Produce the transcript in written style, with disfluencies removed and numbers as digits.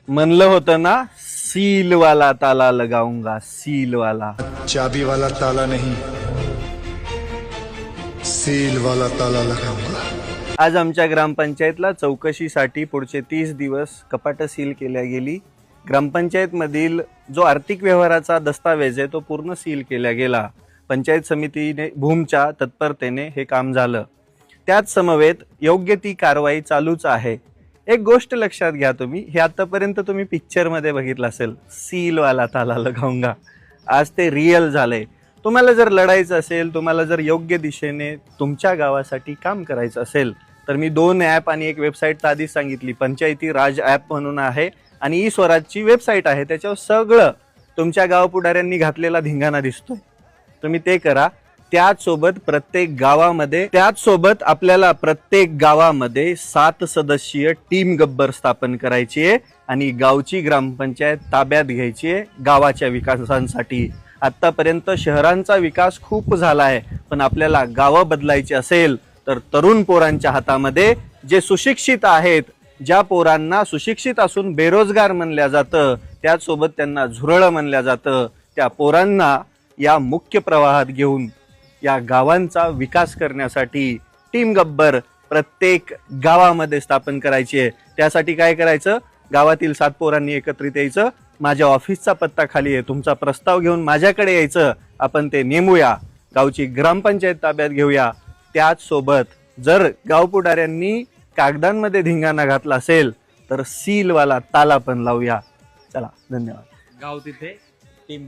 म्हणलं होतं ना, सील वाला ताला लगाऊंगा, सील वाला. चाबी वाला ताला नहीं, सील वाला ताला लगाऊंगा. आज आमच्या ग्रामपंचायतला चौकशीसाठी पुढचे 30 दिवस कपाटं सील केल्या गेली. ग्रामपंचायत मधील जो आर्थिक व्यवहाराचा दस्तावेज आहे तो पूर्ण सील केला गेला. पंचायत समितीने भूमच्या तत्परतेने हे काम झालं. त्याच समवेत योग्य ती कारवाई चालूच आहे. एक गोष्ट लक्षात घ्या तुम्ही, हे आतापर्यंत तुम्ही पिक्चर मध्ये बघितलं असेल, सील वाला ताला लगाऊंगा. आज ते रिअल झालंय. तुम्हाला जर लढायचं असेल, तुम्हाला जर योग्य दिशेने तुमच्या गावासाठी काम करायचं असेल, तर मी 2 ॲप आणि एक वेबसाईट तर आधीच सांगितली. पंचायती राज ॲप म्हणून आहे आणि ई स्वराजची वेबसाईट आहे. त्याच्यावर सगळं तुमच्या गाव पुढाऱ्यांनी घातलेला धिंगाणा दिसतोय. तुम्ही ते करा. त्याचसोबत आपल्याला प्रत्येक गावामध्ये 7 सदस्यीय टीम गब्बर स्थापन करायची आहे आणि गावची ग्रामपंचायत ताब्यात घ्यायची आहे गावाच्या विकासासाठी. आतापर्यंत शहरांचा विकास खूप झाला आहे, पण आपल्याला गावं बदलायची असेल तर तरुण पोरांच्या हातामध्ये, जे सुशिक्षित आहेत, ज्या पोरांना सुशिक्षित असून बेरोजगार म्हणल्या जातं, त्याचसोबत त्यांना झुरळ म्हणल्या जातं, त्या पोरांना या मुख्य प्रवाहात घेऊन या गावांचा विकास करण्यासाठी टीम गब्बर प्रत्येक गावामध्ये स्थापन करायची आहे. त्यासाठी काय करायचं, गावातील 7 पोरांनी एकत्रित यायचं. माझ्या ऑफिसचा पत्ता खाली आहे, तुमचा प्रस्ताव घेऊन माझ्याकडे यायचं. आपण ते नेमूया, गावची ग्रामपंचायत ताब्यात घेऊया. त्याचसोबत जर गावपुढाऱ्यांनी कागदांमध्ये धिंगाणा घातला असेल तर सीलवाला ताला पण लावूया. चला, धन्यवाद. गाव तिथे टीम